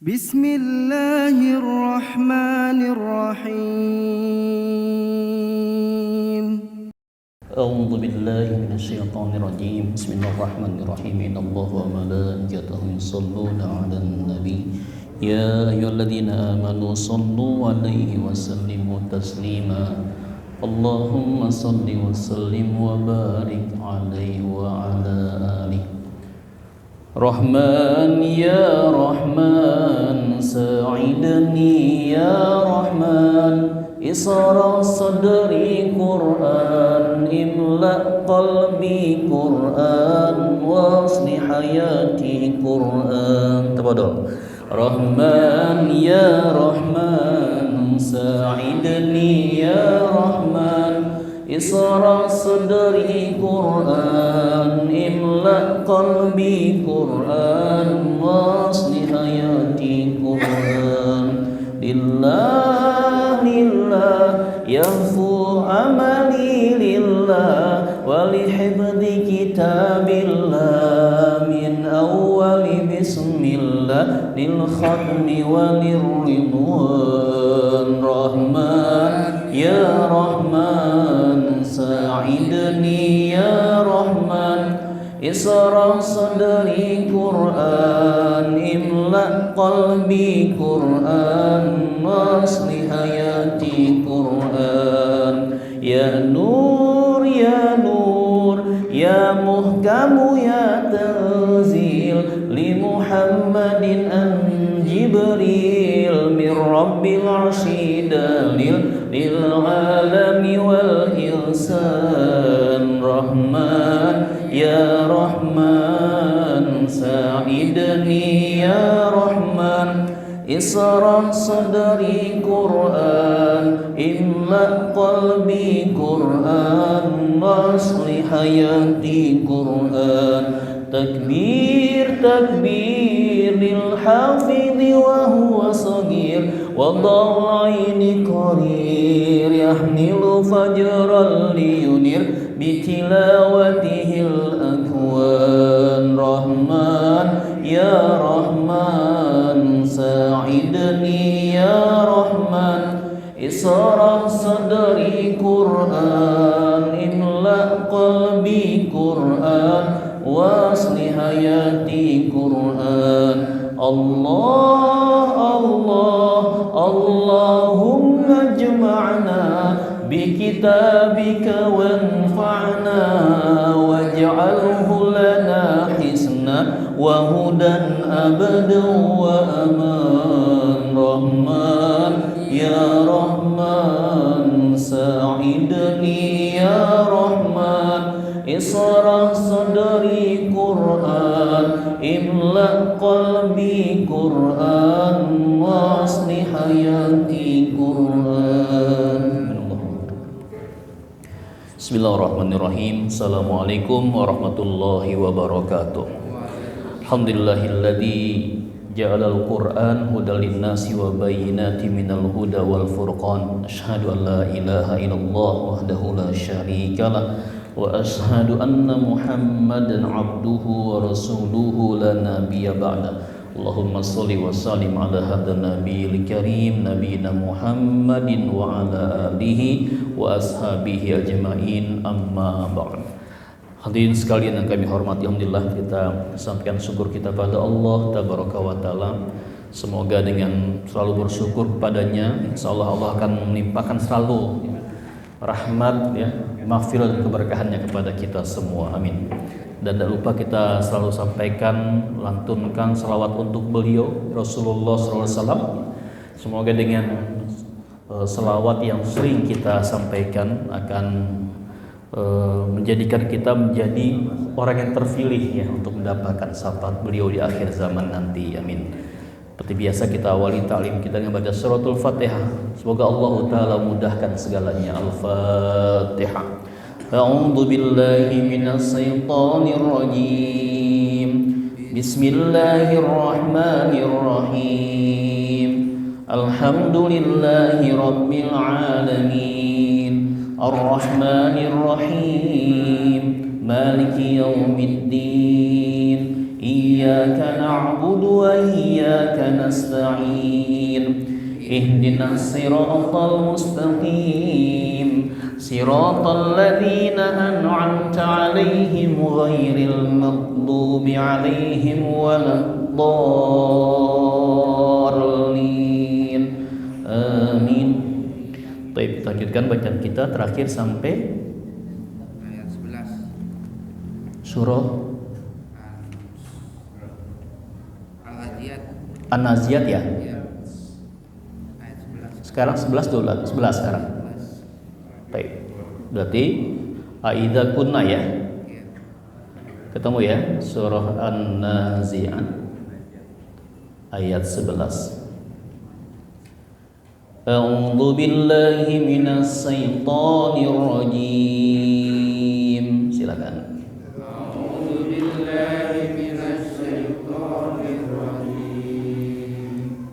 Bismillahirrahmanirrahim. A'udzu billahi minasyaitonir rajim. Bismillahirrahmanirrahim. Innallaha wa malaikatahu yusholluna 'alan nabi. Ya ayyuhalladzina amanu shallu 'alaihi wa sallimu taslima. Allahumma shalli wa sallim wa barik 'alaihi wa 'ala alihi. Rahman ya Rahman, sa'idni ya Rahman, isra sadri Qur'an, imla qalbi Qur'an, wasli hayati Qur'an. Tafadhol. Rahman ya Rahman, sa'idni ya Rahman, isra sadri Qur'an, imla qalbi Qur'an, wasli hayati Qur'an. Lillah lillah yafu amali lillah, walihibdi kitabillah, min awwali bismillah lil khatmi walirridwan. Rahman ya Rahman, sa'idni ya Rahman, isra sadri Qur'an, imla qalbi Qur'an, wasli hayati Qur'an. Ya Nur ya Nur, ya Muhkamu ya Tanzil, li Muhammadin an Jibril, min Rabbil Arsy dalil, lil alami wal insan. Rahman ya Rahman, sa'idni ya Rahman, isra sadri Qur'an, imla qalbi Qur'an, wasli hayati Qur'an. Takbir takbir lil hafidhi wa huwa saghir, wa dha'aini qarir, yahmilu fajran liyunir bitilawatihil akwan. Rahman ya Rahman, sa'idni ya Rahman, isra sadri Qur'an, imla qalbi Qur'an, wasli hayati Qur'an. Allah Allah Allahumma jama'na bi kitabika wanfa'na, waj'alhu lana hisna wa hudan abadan wa aman. Rahman ya Rahman, sa'idni ya Rahman, isra sadri Qur'an, imla qalbi Qur'an, wasli hayati Qur'an. Bismillahirrahmanirrahim. Assalamualaikum warahmatullahi wabarakatuh. Alhamdulillahilladzi ja'alal Qur'an hudal linnasi wa bayyinatin minal huda wal furqan. Asyhadu an la ilaha illallah wahdahu la syarikalah, wa ashhadu anna Muhammadan abduhu wa rasuluhu la nabiyya ba'da. Allahumma sholli wa sallim ala hadzal nabiyil karim, nabiyina Muhammadin wa ala alihi wa ashabihi ajmain, amma ba'd. Hadirin sekalian yang kami hormati, alhamdulillah kita sampaikan syukur kita pada Allah tabaraka wa taala. Semoga dengan selalu bersyukur kepadanya, insyaallah Allah akan melimpahkan selalu rahmat ya, maghfirah dan keberkahannya kepada kita semua, amin. Dan tidak lupa kita selalu sampaikan, lantunkan salawat untuk beliau Rasulullah SAW. Semoga dengan salawat yang sering kita sampaikan akan menjadikan kita menjadi orang yang terpilih ya, untuk mendapatkan syafaat beliau di akhir zaman nanti, amin. Seperti biasa kita awali ta'lim kita dengan baca suratul Fatihah. Semoga Allah Ta'ala mudahkan segalanya. Al-Fatihah. A'udzu billahi minasy syaithanir rajim. Bismillahirrahmanirrahim. Alhamdulillahi rabbil alamin. Ar-Rahmanir Rahim. Maliki yaumiddin. Iyyaka iyyaka na'budu wa iyyaka nasta'in ihdinas siratal mustaqim siratal ladzina an'amta 'alaihim ghairil maghdubi 'alaihim waladdallin. Amin. Baik, kita lanjutkan bacaan kita terakhir sampai ayat 11 surah Al-Adiyat. An-Naziyat ya. Ya. Ayat 11. Sekarang 11 dulu, 11 sekarang. Baik. Berarti Aidza kunna ya. Ya. Ketemu ya, surah An-Nazi'at ayat 11. A'udzu billahi minas syaitonir rajim. Silakan. A'udzu billahi minasy syaithanir rajim.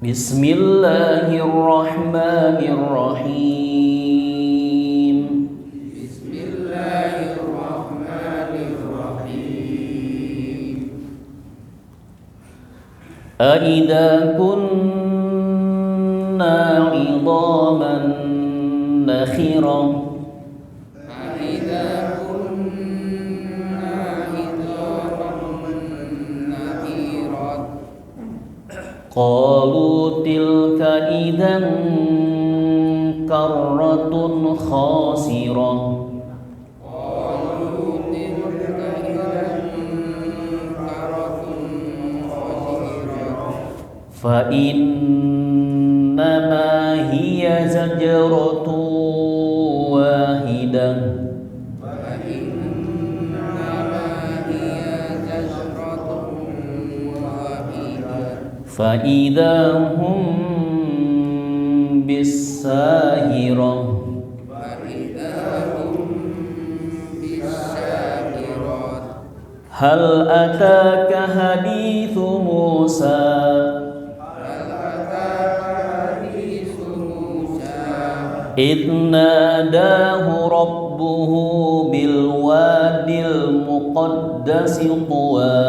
Bismillahirrahmanirrahim. Bismillahirrahmanirrahim. Aidza kunna 'idhaman nakhira Aidza kunna idhaman nakhirat. qalu tilka idzan karratun khasirah Qalu tilka idzan karatun khasirah. fa innama hiya zajratun wahidah Fa innama hiya zajratun wahidah. fa idza hum bis-sahirah Fa idza hum bis-sakirat. hal ataka hadithu Musa إذ ناداه ربه بالواد المقدس طوى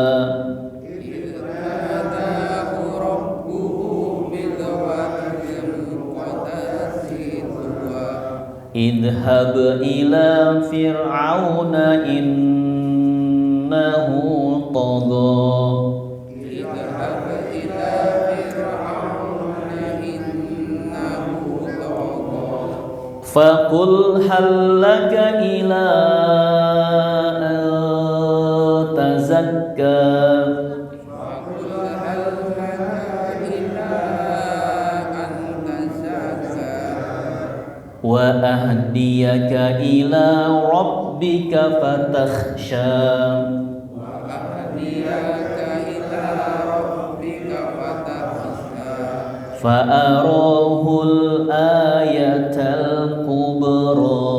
اذهب إلى فرعون إنه طغى فقل هل لك إلى أن تزكى وأهديك إلى ربك فتخشى فأراه الآية الكبرى.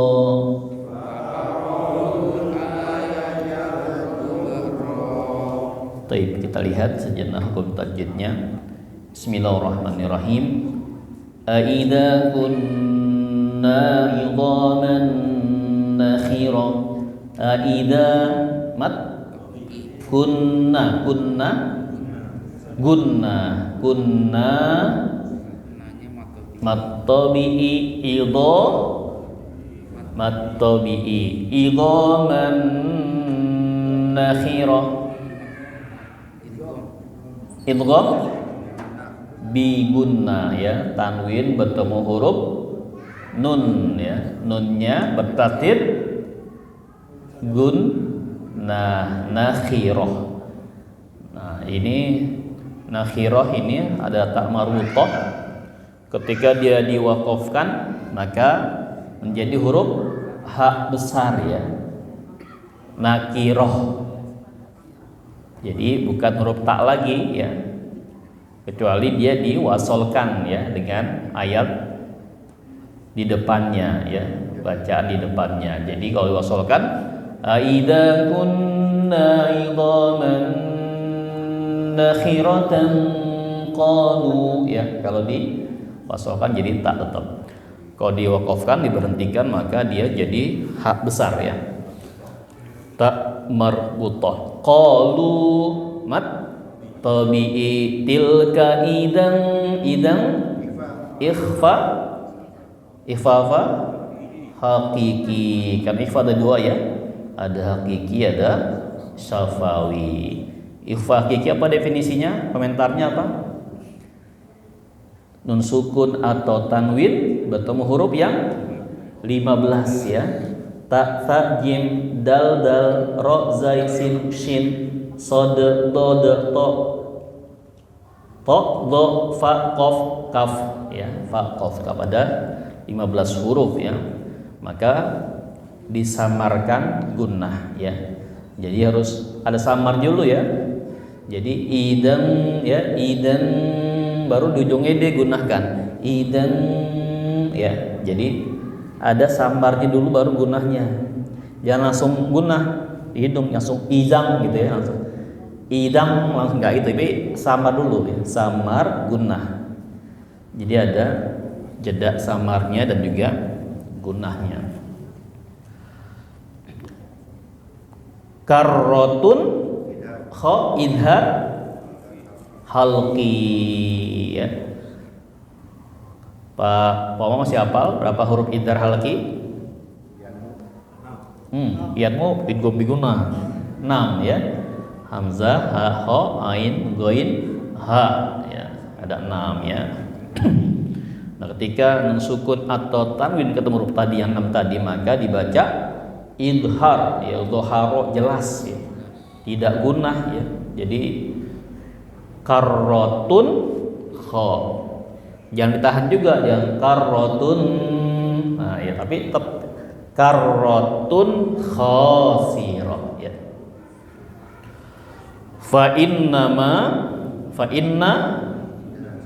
Baik, kita lihat sejenak hukum tajwidnya. Bismillahirrahmanirrahim. Aidza kunna idhaman nakhira. Aidza mat kunna kunna matabi'i idho matabi'i idhaman nakhira idgham bi gunna ya, tanwin bertemu huruf nun ya, nunnya bertartib gunnah nakhirah. Nah, ini nakhirah ini ada tak marbuthah. Ketika dia diwaqafkan maka menjadi huruf ha besar ya, nakirah. Jadi bukan huruf tak lagi ya, kecuali dia diwasolkan ya dengan ayat di depannya ya, bacaan di depannya. Jadi kalau diwasolkan aidza kunna idhaman nakhiratan qalu ya, kalau diwasolkan jadi tak tetap. Kalau diwaqafkan diberhentikan maka dia jadi hak besar ya, tak marbuthah. Qalu mat tabi'i. Tilka idang ikhfa apa? Hakiki. Kan ikhfa ada dua ya, ada hakiki, ada syafawi. Ikhfa hakiki apa definisinya? Komentarnya apa? Nun sukun atau tanwin bertemu huruf yang 15 ya. Ta, tha, jim, dal, dal, ro, zai, sin, shin, sod, dod, to, do, fa, qaf, kaf ya. Fa, qaf, kaf ada 15 huruf ya. Maka disamarkan gunnah ya. Jadi harus ada samar dulu ya. Jadi idan ya, idan baru di ujungnya digunakan idan ya. Jadi ada samarnya dulu baru gunahnya. Jangan langsung gunah di hidung langsung izang gitu ya, langsung idang langsung enggak gitu, tapi samar dulu ya, samar gunah. Jadi ada jeda samarnya dan juga gunahnya. Karrotun kha idhar halqi ya. Pak Mama masih hafal berapa huruf idhar halqi? Iatmu idgham biguna 6 ya. Hamzah, ha, kha, ain, ghain, ha ya. Ada 6 ya. Nah, ketika nun sukun atau tanwin ketemu huruf tadi yang 6 tadi, maka dibaca idhar ya, dhaharo jelas ya. Tidak gunah ya. Jadi karrotun kha. Jangan ditahan juga, yang karrotun. Nah, ya tapi tetap karrotun khasirah ya. Fa inna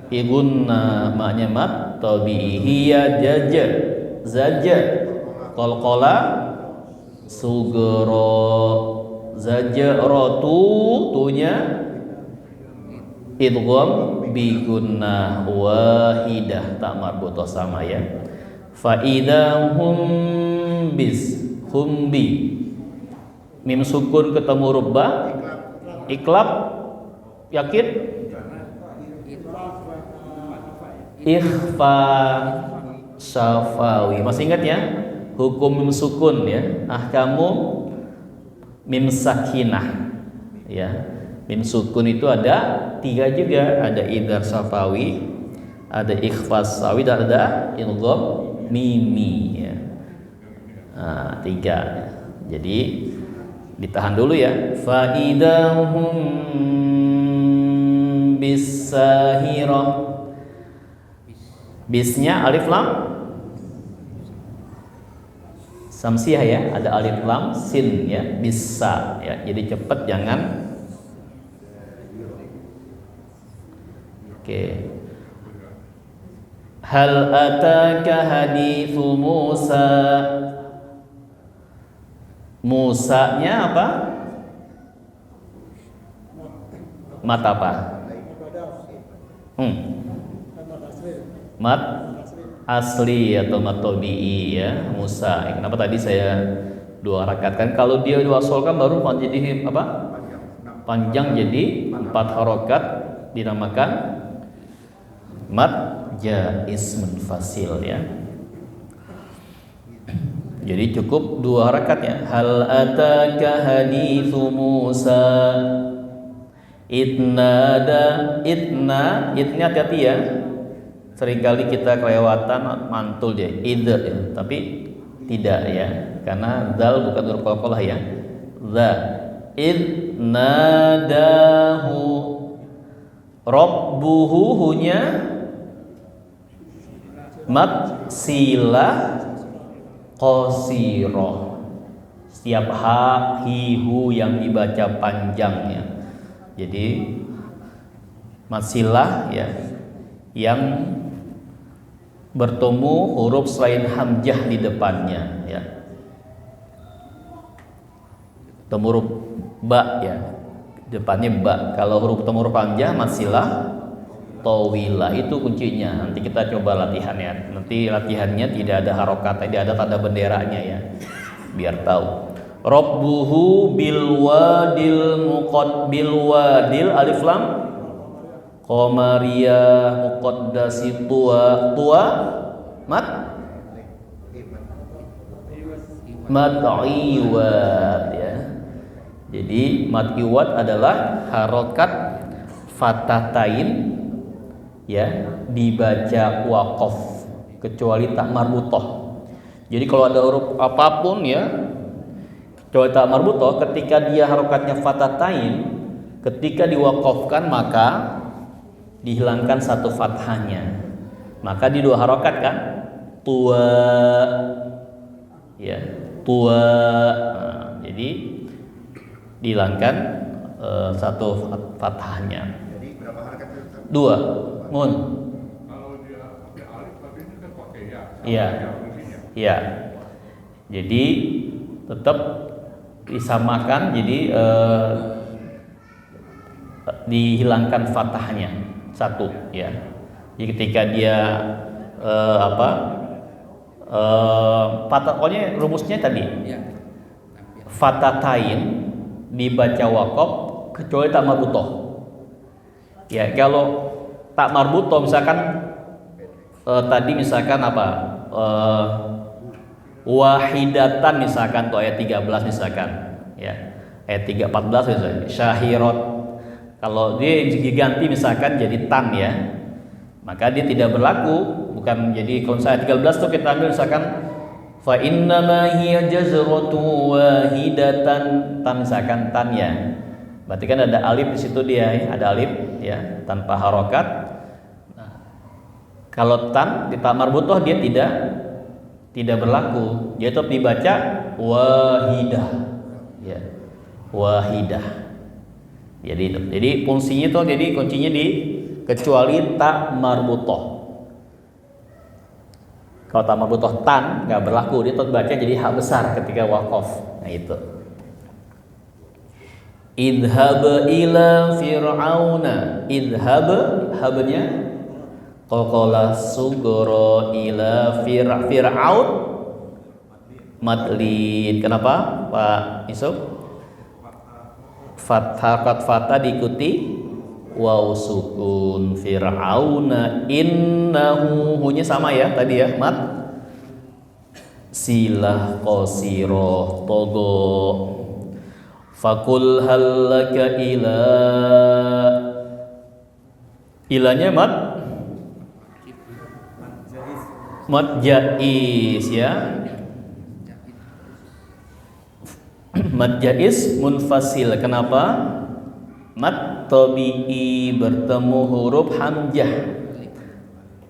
igunna maknya mat tabi'iyya jaja zaja qalqala sugro zajaratu tunya idgham bi gunnah wahidah tak marbutoh sama ya. Fa idahum bis humbi mim sukun ketemu huruf ba iklab yakin ikhfa syafawi. Masih ingat ya hukum mim sukun ya, ahkamu mim sakinah ya. Mim sukun itu ada 3 juga, ada idhar syafawi, ada ikhfa syafawi, dan ada idgham mimi ya. Nah, 3. Jadi ditahan dulu ya. Fa idahum bisahirah. Bisnya alif lam samsiah ya, ada alif lam sin ya, bisa ya. Jadi cepat jangan. Oke. Hal ataka hadithu Musa. Musanya apa? Mat apa? Mat asli atau mat tabi'i ya, Musa. Kenapa tadi saya 2 harakat kan? Kalau dia diwasolkan baru jadi apa? Panjang jadi 4 harokat, dinamakan mat jaiz munfasil ya. Jadi cukup 2 harakat ya. Hal ataka hadithu Musa. Itnada, itna, itnya hati-hati ya. Seringkali kita kelewatan mantul dia id ya, tapi tidak ya, karena dal bukan huruf qalqalah ya. Za id nadahu rabbuhu hunya mat sila qasirah. Setiap ha hi hu yang dibaca panjangnya. Jadi mat silah ya yang bertemu huruf selain hamzah di depannya ya. Temu huruf ba ya, depannya ba. Kalau huruf temu huruf hamzah masilah tawilah, itu kuncinya. Nanti kita coba latihan ya. Nanti latihannya tidak ada harokat, tidak ada tanda benderanya ya, biar tahu. Rabbuhu bil wadil alif lam qamariyah muqaddasi tua mat iwad ya. Jadi mat iwad adalah harokat fatatain ya, dibaca waqaf kecuali tak marbutoh. Jadi kalau ada huruf apapun ya kecuali tak marbutoh, ketika dia harokatnya fatatain, ketika diwakafkan maka dihilangkan satu fathahnya, maka di dua harokat kan, tua ya, tua. Nah, jadi dihilangkan satu fathahnya. Jadi berapa harokat itu? Dua. Mun. Kalau dia pakai alif tapi ini kan pakai ya. Iya. Iya. Jadi tetap disamakan, jadi dihilangkan fathahnya satu ya. Jadi ketika dia pokoknya rumusnya tadi Ya. fatatain dibaca waqaf kecuali tak marbutoh. Ya, kalau tak marbutoh misalkan tadi misalkan apa? Wahidatan misalkan tuh ayat 13 misalkan ya. Ayat 14 misalkan syahirat. Kalau dia diganti misalkan jadi tan ya, maka dia tidak berlaku. Bukan, jadi kalau ayat 13 tuh kita ambil misalkan fa innama hiya jazratu wahidatan, tan misalkan tan ya. Berarti kan ada alif di situ dia ya, ada alif ya tanpa harokat. Nah, kalau tan di tak marbutoh dia tidak berlaku. Dia tetap dibaca wahidah. Ya. Wahidah. Jadi fungsinya tuh, jadi kuncinya di kecuali tak marbutoh. Kalau tak marbutoh tan nggak berlaku, dia tetap baca jadi hak besar ketika waqaf. Nah itu. Idhab ila fir'auna. Idhab, habnya qala sugro ila fir'aun madlin. Kenapa Pak Yusuf? Fathah diikuti waw sukun. Fir'auna innahu, hunya sama ya tadi ya, mat silah qasiro togo. Fakul halaka ila, ilanya mat jais ya. Mat jais munfasil. Kenapa? Mat tabi'i bertemu huruf hamzah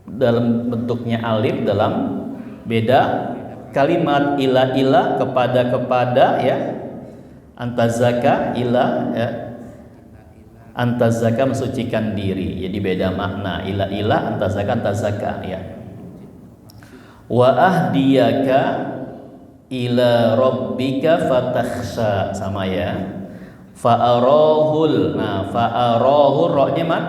dalam bentuknya alif dalam beda kalimat. Ila kepada ya, antazaka ila ya, antazaka mensucikan diri, jadi beda makna. Ila antazaka ya. Wa ahdiyaka ila rabbika fatakhsha, sama ya. Fa'arahul, nah fa'arahul roknya mat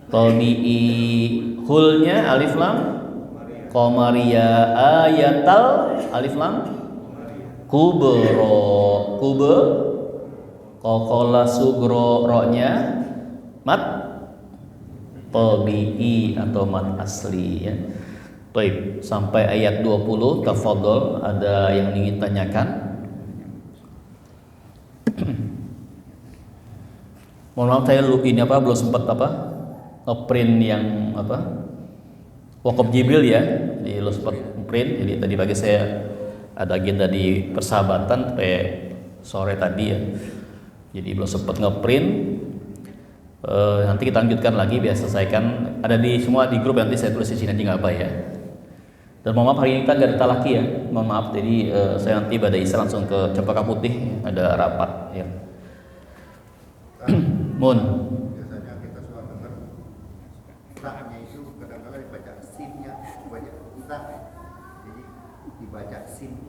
tabi'i, hulnya alif lam qamariya, ayatal alif lam kubro qala sugro, roknya mat tabi'i atau mat asli ya. Baik, sampai ayat 20 tafadhol, ada yang ingin tanyakan? Mohon maaf saya belum sempat ngeprint yang Waqaf Jibril ya. Jadi lo sempat ngeprint, jadi tadi pagi saya ada agenda di persahabatan sampai sore tadi ya. Jadi belum sempat ngeprint. Nanti kita lanjutkan lagi, biar selesaikan. Ada di semua di grup, nanti saya tulis di sini aja nggak apa ya. Dan mohon maaf hari ini kita nggak ada talaki ya, mohon maaf. Jadi saya nanti pada Isya langsung ke Cempaka Putih, ada rapat ya. Mun. Biasanya kita suka dengar taknya itu kadang-kadang dibaca sinnya, dibaca tak, jadi dibaca sin.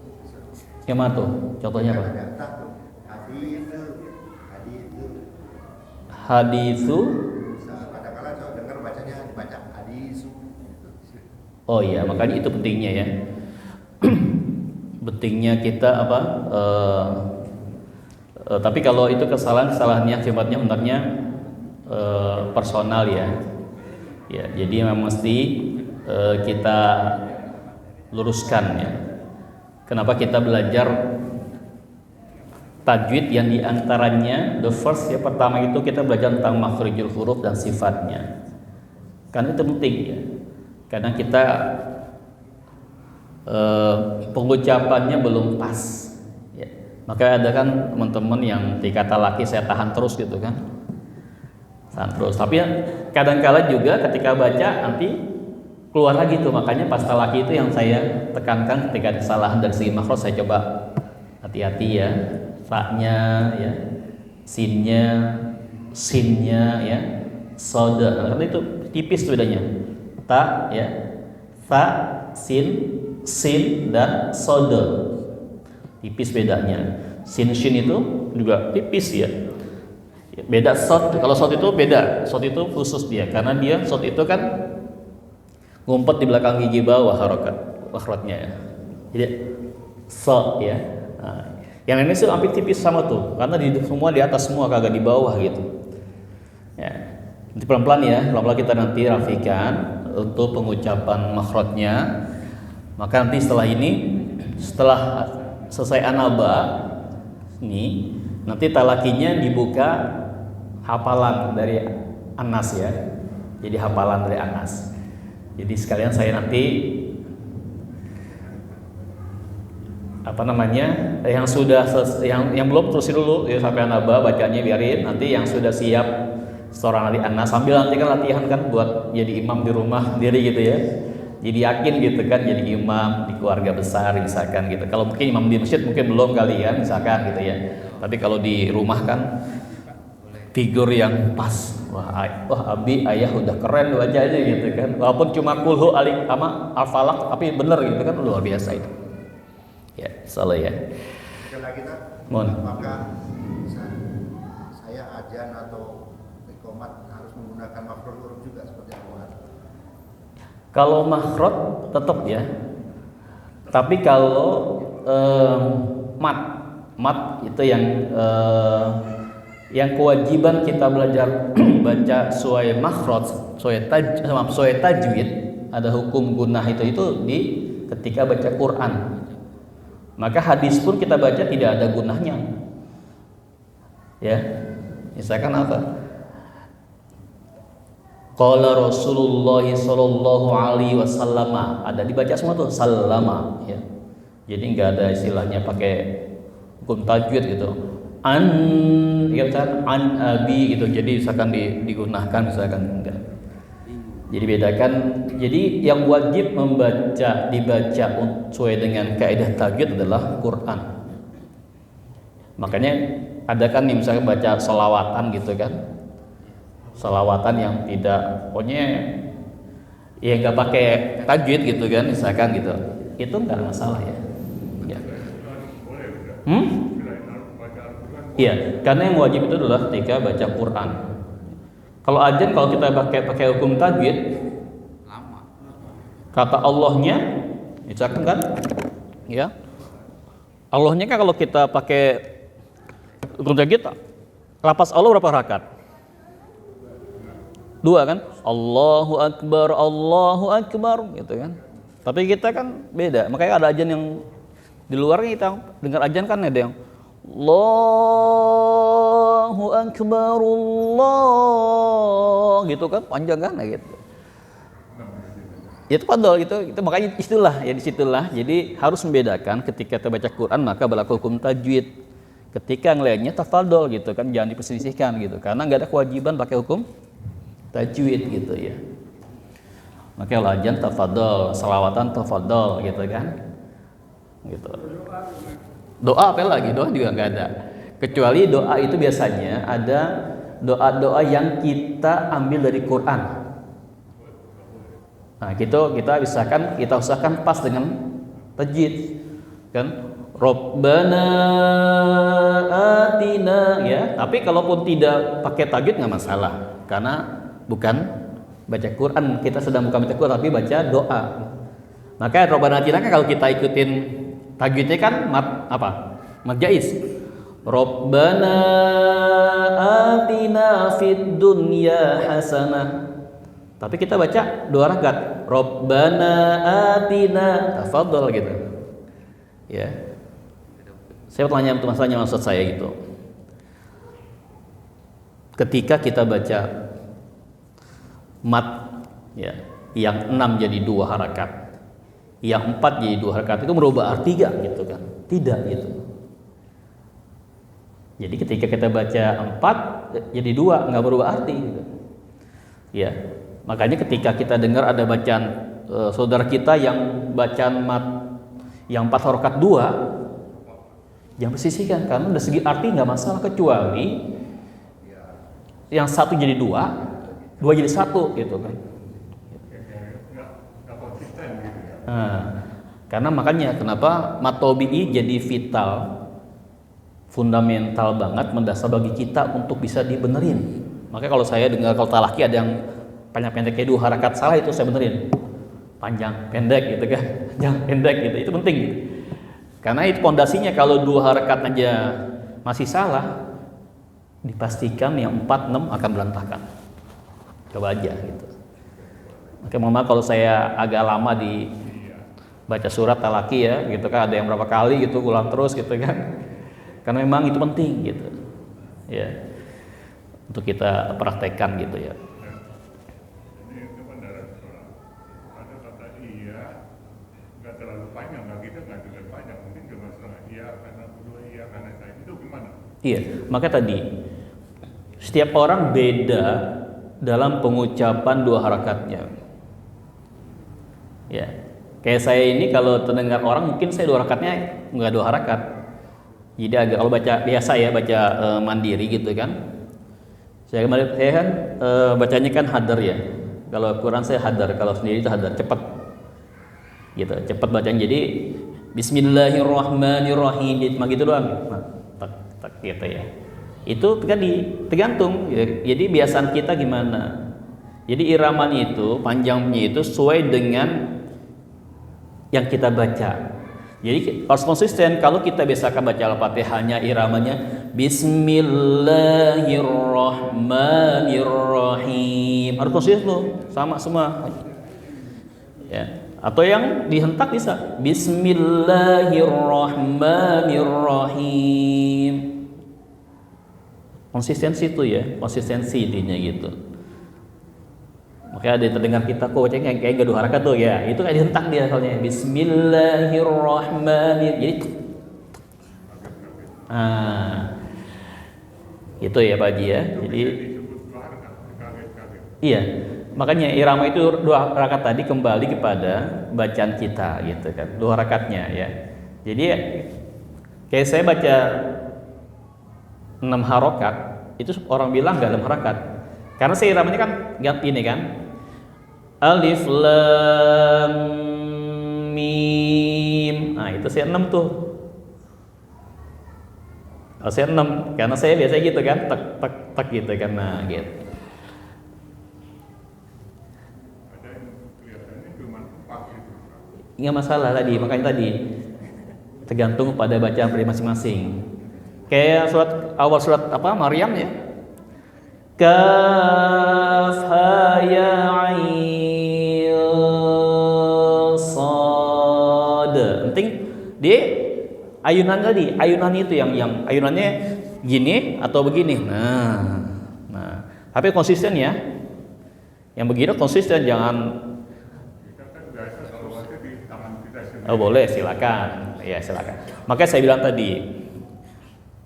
Yang mana tuh? Contohnya apa? Ada tak tuh, hadisu. Hadisu. Kadang-kadang saya dengar bacanya dibaca hadisu. Oh iya, makanya itu pentingnya ya. pentingnya kita apa tapi kalau itu kesalahan yang sifatnya sebenarnya personal ya. Ya, jadi memang mesti kita luruskan ya. Kenapa kita belajar tajwid yang diantaranya the first ya, pertama itu kita belajar tentang makhrijul huruf dan sifatnya. Karena itu penting ya. Karena kita pengucapannya belum pas ya. Maka ada kan teman-teman yang dikata laki saya tahan terus gitu kan, tahan terus. Tapi ya, kadang-kala juga ketika baca nanti keluar lagi tuh. Makanya pas laki itu yang saya tekankan ketika ada kesalahan dari segi makhraj, saya coba hati-hati ya, fa-nya ya, sinnya ya, soda. Karena itu tipis bedanya, ta ya, ta, sin dan soda, tipis bedanya. Sin itu juga tipis ya. Beda sod. Kalau sod itu beda. Sod itu khusus dia, karena dia sod itu kan ngumpet di belakang gigi bawah makhrajnya ya. Jadi sod ya. Nah, yang ini sih hampir tipis sama tuh, karena semua di atas semua, kagak di bawah gitu. Ya. Nanti pelan-pelan ya, pelan-pelan kita nanti rafikan untuk pengucapan makhrajnya. Maka nanti setelah selesai anaba ini, nanti talakinya dibuka hafalan dari Anas ya. Jadi hafalan dari Anas. Jadi sekalian saya nanti yang belum terusin dulu ya sampai anaba bacanya, biarin. Nanti yang sudah siap seorang dari Anas, sambil nanti kan latihan kan buat jadi imam di rumah sendiri gitu ya. Jadi yakin gitu kan jadi imam di keluarga besar misalkan gitu. Kalau mungkin imam di masjid mungkin belum kali ya misalkan gitu ya. Tapi kalau di rumah kan figur yang pas. Wah abi ayah udah keren wajahnya gitu kan. Walaupun cuma kulhu alik sama al-falaq tapi bener gitu kan, luar biasa itu. Ya, salah ya. Sekali lagi apakah saya ajan atau iqomat harus menggunakan makhraj huruf juga seperti awal? Kalau makhraj tetap ya. Tapi kalau mat itu yang kewajiban kita belajar baca sesuai makhraj, sesuai tajwid, ada hukum gunah itu di ketika baca Quran. Maka hadis pun kita baca tidak ada gunahnya. Ya. Misalkan apa? Qala Rasulullah sallallahu alaihi wasallam, ada dibaca semua tuh sallama ya. Jadi enggak ada istilahnya pakai hukum tajwid gitu. Ya kan an abi gitu. Jadi misalkan digunakan misalkan enggak. Jadi bedakan. Jadi yang wajib dibaca sesuai dengan kaidah tajwid adalah Quran. Makanya ada kan nih misalkan baca selawatan gitu kan. Selawatan yang tidak pokoknya ya nggak pakai tajwid gitu kan misalkan gitu, itu nggak masalah ya. Iya, karena yang wajib itu adalah ketika baca Quran. Kalau ajan, kalau kita pakai hukum tajwid, kata Allahnya, misalkan kan, ya Allahnya kan kalau kita pakai hukum tajwid, lapas Allah berapa rakaat? 2 kan? Allahu Akbar gitu kan. Tapi kita kan beda. Makanya ada ajan yang di luar kita dengar ajan kan ada yang Allahu Akbar Allah gitu kan, panjang kan gitu. Itu padahal itu makanya disitulah. Jadi harus membedakan ketika kita baca Quran maka berlaku hukum tajwid. Ketika yang lainnya tafadhol gitu kan, jangan diperselisihkan gitu. Karena nggak ada kewajiban pakai hukum tajwid gitu ya. Maka lajan tafadhol, salawatan tafadhol gitu kan. Gitu. Doa apa lagi? Doa juga nggak ada. Kecuali doa itu biasanya ada doa-doa yang kita ambil dari Quran. Nah, kita usahakan pas dengan tajwid. Kan? Rabbana atina ya. Tapi kalaupun tidak pakai tajwid nggak masalah. Karena bukan baca Quran, kita sedang bukan baca Quran tapi baca doa. Maka Rabbana atina kan kalau kita ikutin Tajwidnya kan mat apa? Mad jaiz. Rabbana atina fid dunya hasanah. Tapi kita baca 2 rakaat. Rabbana atina, tafadhol gitu. Ya. Saya bertanya untuk masalahnya maksud saya gitu. Ketika kita baca mat ya, yang 6 jadi 2 harakat, yang 4 jadi 2 harakat, itu merubah arti gak gitu kan? Tidak gitu. Jadi ketika kita baca 4 jadi 2 nggak berubah arti gitu. Ya, makanya ketika kita dengar ada bacaan saudara kita yang bacaan mat yang 4 harakat 2, jangan persisihkan karena dari segi arti nggak masalah, kecuali yang 1 jadi 2, 2 jadi 1 gitu kan. Nah, karena makanya kenapa mat tabi'i jadi vital, fundamental banget, mendasar bagi kita untuk bisa dibenerin. Makanya kalau saya dengar kalau talaki ada yang panjang pendek kayak 2 harakat salah, itu saya benerin. Panjang pendek gitu kan, panjang pendek gitu, itu penting gitu. Karena itu pondasinya, kalau 2 harakat aja masih salah, dipastikan yang 4, 6 akan berantakan. Coba aja gitu. Oke, mohon maaf kalau saya agak lama di baca surat talaki ya, gitu kan, ada yang berapa kali gitu, ulang terus gitu kan. Karena memang itu penting gitu. Ya. Untuk kita praktekkan gitu ya. Ini pendarat sholat. Ada kata iya, nggak terlalu panjang, nggak gitu, nggak juga panjang, mungkin cuma setengah iya karena kedua iya karena saya, itu gimana? Iya, maka tadi setiap orang beda dalam pengucapan 2 harakatnya. Ya, kayak saya ini kalau terdengar orang mungkin saya 2 harakatnya nggak 2 harakat. Jadi agak, kalau baca biasa ya, baca mandiri gitu kan. Saya kan bacanya kan hadar ya. Kalau Quran saya hadar, kalau sendiri itu hadar, cepat. Gitu, cepat bacanya. Jadi Bismillahirrahmanirrahim, cuma gitu doang. Nah, tak gitu ya. Itu kan tergantung. Jadi biasaan kita gimana. Jadi iramanya itu, panjangnya itu sesuai dengan yang kita baca. Jadi harus konsisten. Kalau kita biasakan baca Al-Fatihahnya iramanya Bismillahirrahmanirrahim, harus konsisten tuh, sama semua. Ya. Atau yang dihentak bisa Bismillahirrahmanirrahim. Konsistensi itu ya, konsistensi intinya gitu. Makanya ada yang terdengar kita kok bacanya kayak gak 2 harakat tuh ya, itu kayak dihentak dia soalnya Bismillahirrahmanirrahim. Jadi itu ya Pak Haji ya. Jadi iya, makanya irama itu 2 harakat tadi kembali kepada bacaan kita gitu kan, 2 harakatnya ya. Jadi kayak saya baca 6 harokat, itu orang bilang gak 6 harakat karena saya iramanya kan ganti ini kan, Alif Lam Mim. Nah itu saya 6 tuh. Saya 6 karena saya biasa gitu kan, tak tak tak gitu kan, nah gitu. Ada yang kelihatannya cuma 4 gitu. Nggak masalah tadi, makanya tadi tergantung pada bacaan dari masing-masing. Kayak awal surat apa Maryam ya. Kaf ha ya ain sad. Penting di ayunan tadi, ayunan itu yang ayunannya gini atau begini. Nah, tapi konsisten ya. Yang begini konsisten, jangan. Kita kan biasa kalau baca di tangan kita sendiri. Oh boleh, silakan. Ya silakan. Makanya saya bilang tadi,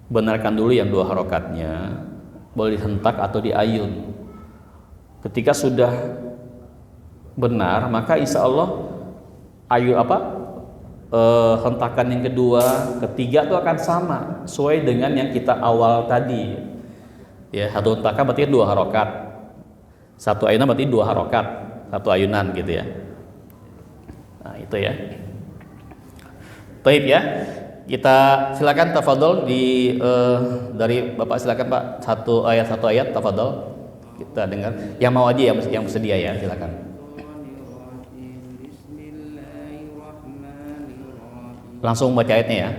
benarkan dulu yang 2 harokatnya, boleh dihentak atau diayun. Ketika sudah benar, maka insya Allah hentakan yang kedua, ketiga itu akan sama, sesuai dengan yang kita awal tadi. Ya, 1 hentakan berarti 2 harokat, 1 ayunan berarti 2 harokat, 1 ayunan gitu ya. Nah itu ya. Baik ya. Kita silakan tafadhol dari Bapak, silakan Pak, 1 ayat tafadhol. Kita dengar. Yang mau aja yang bersedia ya, silakan. Langsung baca ayatnya ya.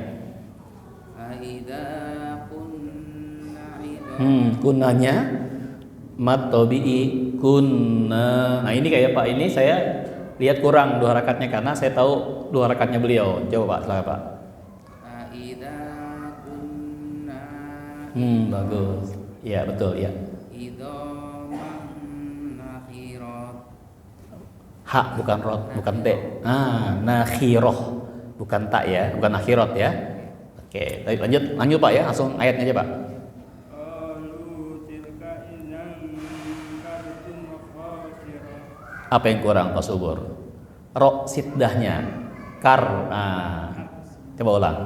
فإذا كنا عظاما Kunanya mat tabi'i kunna. Nah ini kayak Pak, ini saya lihat kurang 2 rakatnya karena saya tahu 2 rakatnya beliau. Coba Pak, silakan Pak. فإذا كنا Bagus. Ya betul ya. عظاما نخرة Ha bukan rot, bukan t. Nakhiroh bukan tak ya, bukan akhirot ya. Oke, lanjut Pak ya, langsung ayatnya aja Pak. Apa yang kurang Pak Subur? Ro siddahnya kar. Coba ulang.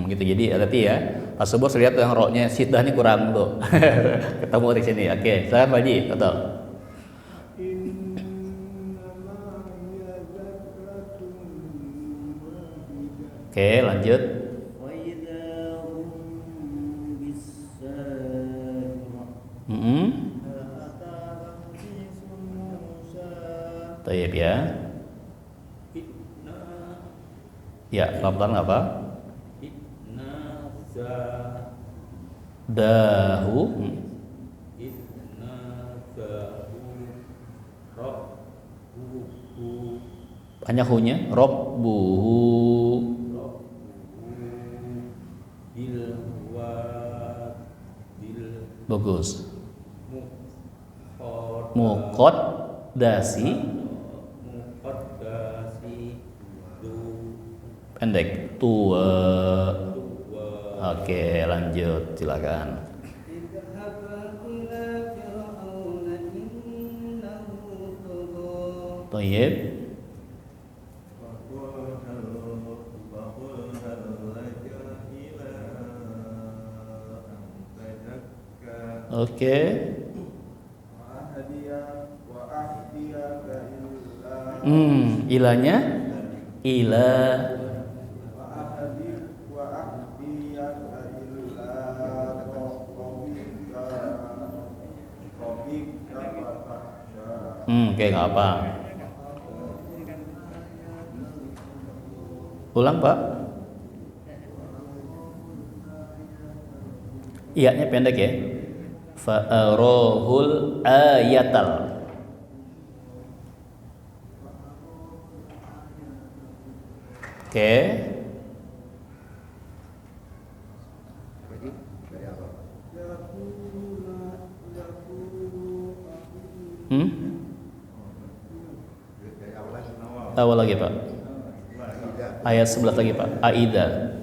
Gitu. Jadi berarti ya Pak Subur lihat yang roknya siddahnya kurang tuh. Ketemu di sini. Oke, silakan Pak Haji, betul. Oke, lanjut. Tayyib ya. Ya, pelan-pelan apa? Dahu. Banyak hunya. Rabbuhu. Bagus. Muqaddasi. Pendek. Tua. Oke, lanjut, silakan. Tayyib. Oke. Ilanya ila. Oke, nggak apa. Ulang Pak. Iya-nya pendek ya. Fa'arahul ayatal. Oke. Dari apa? Dari awal lagi. Awal lagi Pak. Ayat 11 lagi Pak. Aida.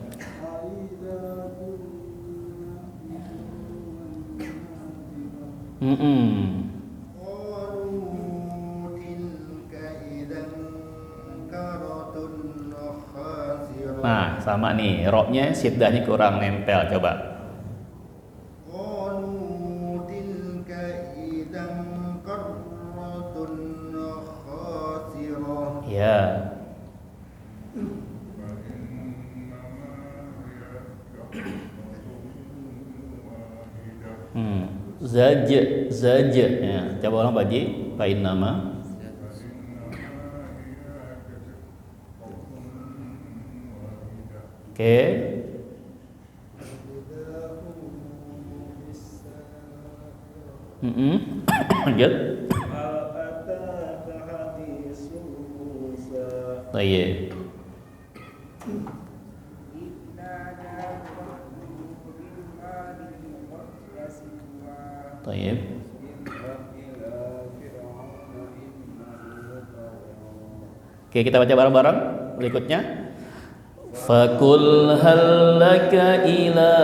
Nah, sama nih. Roknya siddahnya kurang nempel. Coba. Ya. Zaj. Ya. Coba ulang Pak Haji. Fa'in nama. Oke. Lanjut. Baik. Baik. Oke, kita baca bareng-bareng berikutnya. Fakul halaka ila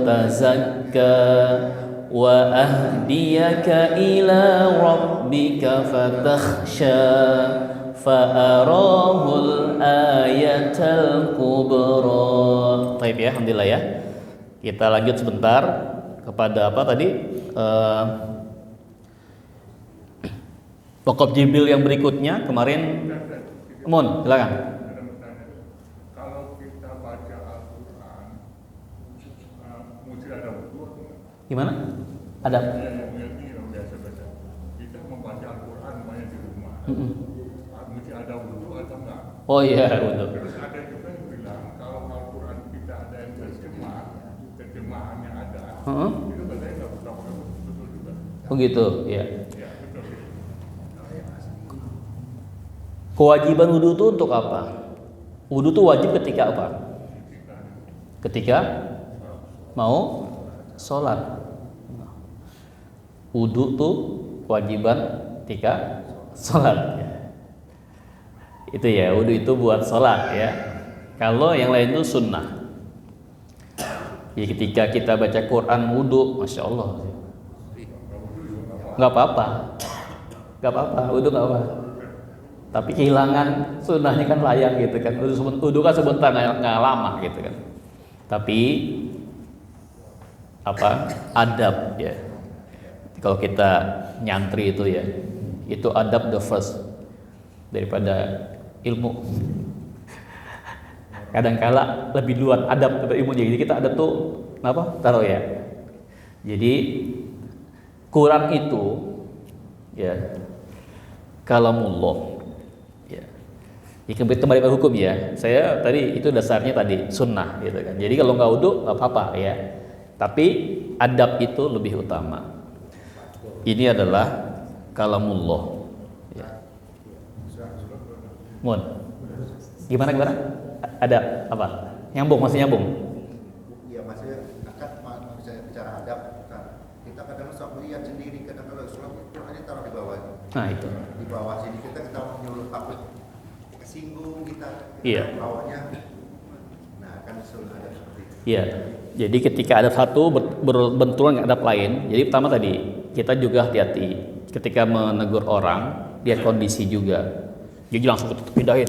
tazakka wa ahdiyaka ila rabbika fatakhsha fa'arahul ayatal kubra. Baik ya, alhamdulillah ya. Kita lanjut sebentar kepada apa tadi? Pokok Jibril yang berikutnya kemarin. Mun, silakan. Ada pertanyaan. Kalau kita baca Al-Quran, mesti ada wudu atau enggak? Gimana? Ada. Yang Oh iya, betul. Terus ada juga yang bilang kalau Al-Quran kita ada yang terjemahannya ada, itu katanya nggak betul juga. Oh gitu, ya. Ya betul. Kewajiban wudhu itu untuk apa? Wudhu itu wajib ketika apa? Ketika mau sholat. Wudhu tuh kewajiban ketika sholat. Itu ya, wudhu itu buat sholat ya. Kalau yang lain itu sunnah. Jadi ketika kita baca Quran wudhu, masya Allah, nggak apa-apa, wudhu nggak apa. Tapi kehilangan sunnahnya kan layak gitu kan. Wudhu kan sebentar nggak lama gitu kan. Tapi apa? Adab ya. Kalau kita nyantri itu ya, itu adab the first daripada ilmu. Kadangkala lebih duluan adab daripada ilmunya. Jadi kita adab tuh apa? Taruh ya. Jadi Quran itu ya kalamullah. Ya. Ini kembali pada hukum ya. Saya tadi itu dasarnya tadi sunnah gitu kan. Jadi kalau nggak wudhu nggak apa-apa ya. Tapi adab itu lebih utama. Ini adalah kalamullah. Ya. Mun. Gimana? Ada apa? Nyambung, masih nyambung. Iya, maksudnya akan misalnya bicara adab, kan kita kadang suka melihat sendiri, kadang kalau sholat Qurannya taruh di bawah. Nah itu. Di bawah sini kita menyuruh takut kesinggung kita. Iya. Bawahnya. Nah, kan selalu ada seperti itu. Iya. Jadi ketika ada satu berbenturan dengan adab lain, jadi pertama tadi kita juga hati-hati ketika menegur orang, lihat kondisi juga. Jadi langsung kita pindahin.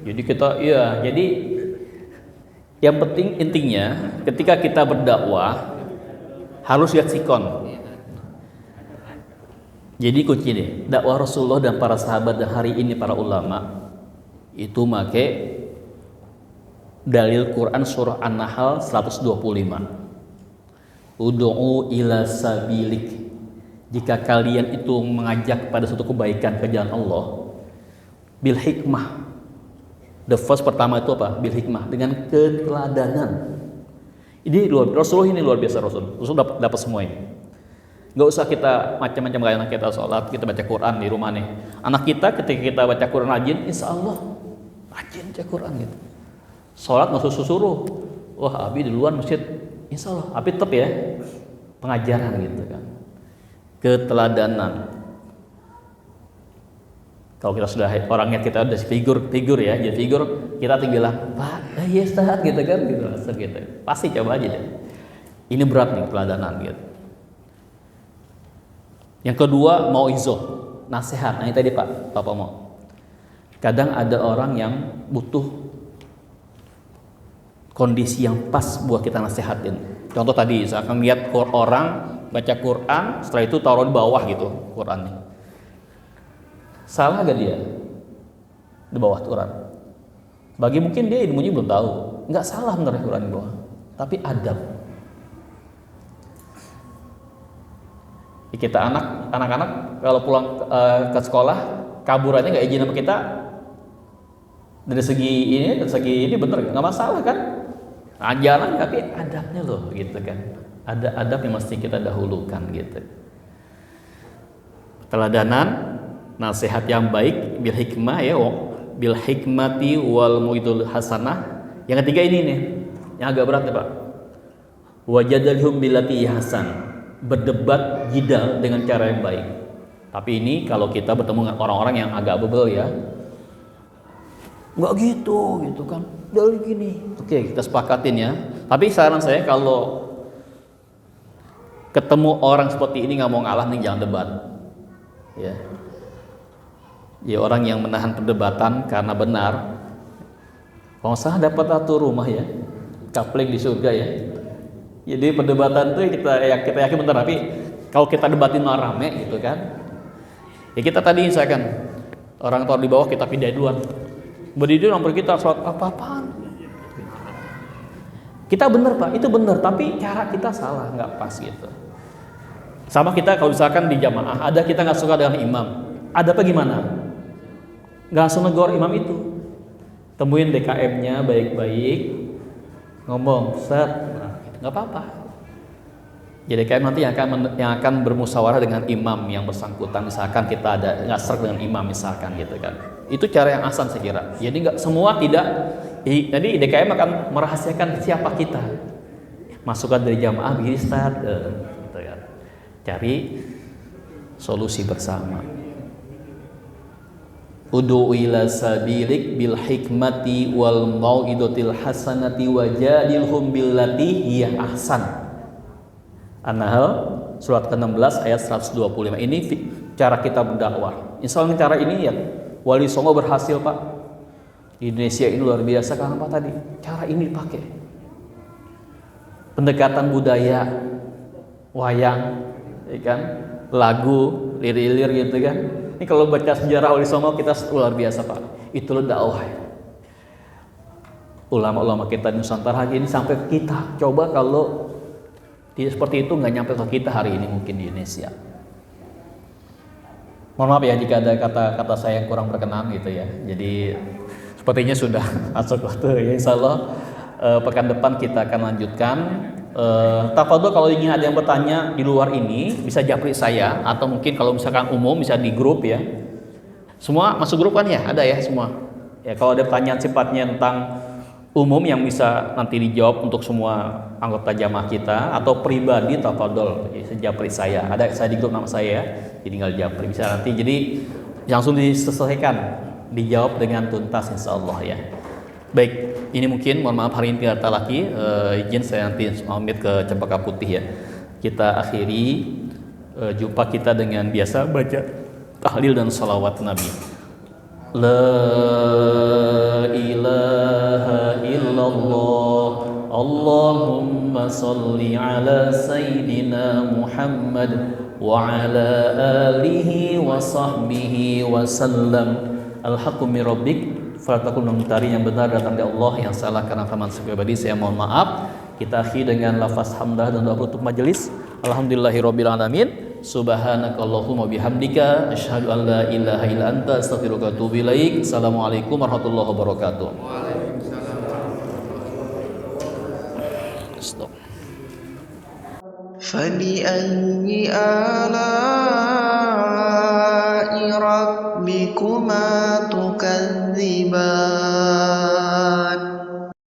Jadi kita jadi yang penting intinya ketika kita berdakwah harus lihat sikon. Jadi kunci nih, dakwah Rasulullah dan para sahabat dan hari ini para ulama itu make dalil Quran surah An-Nahl 125. Ud'u ila sabilik. Jika kalian itu mengajak pada suatu kebaikan ke jalan Allah, bil hikmah. The first pertama itu apa? Bil hikmah, dengan keteladanan. Ini Rasulullah ini luar biasa. Rasul dapat semua ini. Gak usah kita macam-macam kayak anak kita sholat, kita baca Quran di rumah nih. Anak kita ketika kita baca Quran rajin, insya Allah rajin baca Quran gitu. Sholat nggak suruh, wah Abi duluan masjid, insya Allah. Abi tetap ya pengajaran gitu kan, keteladanan. Kalau kita sudah orangnya kita udah figur ya, jadi figur kita tinggal bilang Pak, iya Ustaz gitu kan, gitu pasti coba aja deh. Ini berat nih keteladanan gitu. Yang kedua mau izoh, nasihat. Nah ini tadi Pak, Bapak mau. Kadang ada orang yang butuh kondisi yang pas buat kita nasihatin. Contoh tadi, saya akan lihat orang baca Quran, setelah itu taruh di bawah gitu Qurannya. Salah gak dia di bawah Quran? Bagi mungkin dia ilmunya belum tahu, nggak salah benar Quran di bawah, tapi adab. Kita anak-anak kalau pulang ke sekolah kaburannya nggak izin sama kita, dari segi ini bener nggak masalah kan? Ajaran tapi adabnya loh gitu kan. Ada adab yang mesti kita dahulukan gitu. Teladanan, nasihat yang baik, bil hikmah ya, bil hikmati wal muidul hasanah. Yang ketiga ini nih, yang agak berat ya Pak. Wajadalhum billati hasan. Berdebat jidal dengan cara yang baik. Tapi ini kalau kita bertemu dengan orang-orang yang agak bebel ya, nggak gitu kan, dari gini. Oke, kita sepakatin ya. Tapi saran saya kalau ketemu orang seperti ini nggak mau ngalah nih jangan debat. Ya orang yang menahan perdebatan karena benar, kalau salah dapat satu rumah ya, kapling di surga ya. Jadi perdebatan tuh kita yakin benar, tapi kalau kita debatin malah rame gitu kan. Ya kita tadi misalkan orang taruh di bawah kita pindah duluan. Berdiri nomor kita sholat apa-apaan. Kita benar Pak, itu benar, tapi cara kita salah, nggak pas gitu. Sama kita kalau misalkan di jamaah ada kita nggak suka dengan imam, ada apa gimana? Nggak langsung negor imam itu. temuin DKM-nya baik-baik, ngomong, Ustaz, nah, nggak apa-apa. Jadi DKM nanti yang akan bermusyawarah dengan imam yang bersangkutan, misalkan kita ada ngasar dengan imam misalkan gitu kan. Itu cara yang asan saya kira. Jadi nggak semua tidak. Jadi DKM akan merahasiakan siapa kita. Masukan dari jamaah begini Ustaz, gitu kan. Cari solusi bersama. Ud'u ila sabilik bil hikmati wal mau'izatil hasanati wajadilhum billati hiya ahsan. An-Nahl surat ke-16 ayat 125. Ini cara kita berdakwah. Insyaallah cara ini ya Wali Songo berhasil, Pak. Di Indonesia ini luar biasa karena apa tadi? Cara ini dipakai. Pendekatan budaya, wayang, ya kan? Lagu, lirik-lirik gitu kan. Ini kalau baca sejarah Wali Songo kita luar biasa, Pak. Itulah dakwah. Ulama-ulama kita di Nusantara hari ini sampai ke kita. Coba kalau tidak seperti itu nggak nyampe ke kita hari ini mungkin di Indonesia. Mohon maaf ya jika ada kata-kata saya yang kurang berkenan gitu ya. Jadi sepertinya sudah masuk waktu ya. Insya Allah pekan depan kita akan lanjutkan. Tafadhol kalau ingin ada yang bertanya di luar ini bisa japri saya atau mungkin kalau misalkan umum bisa di grup ya. Semua masuk grup kan ya? Ada ya semua. Ya kalau ada pertanyaan sifatnya tentang umum yang bisa nanti dijawab untuk semua anggota jamaah kita atau pribadi tafadhol japri saya. Ada saya di grup nama saya ya. Jadi tinggal japri bisa nanti jadi langsung diselesaikan, dijawab dengan tuntas insyaallah ya. Baik, ini mungkin mohon maaf hari ini tidak ada lagi izin saya nanti pamit ke Cempaka Putih ya. Kita akhiri jumpa kita dengan biasa baca tahlil dan salawat Nabi. La ilaha illallah Allahumma salli ala Sayyidina Muhammad wa ala alihi wa sahbihi wa sallam. Al-haqqu min rabbik falatakun yang benar datang dari Allah, yang salah karena kelemahan pribadi saya mohon maaf. Kita akhiri dengan lafaz hamdah dan doa penutup majelis. Alhamdulillahirabbil alamin. Subhanakallahumma bihamdika asyhadu an la ilaha illa anta astaghfiruka wa atubu ilaik. Assalamualaikum warahmatullahi wabarakatuh. Waalaikumsalam. Stop. فبأي آلاء ربكما تكذبان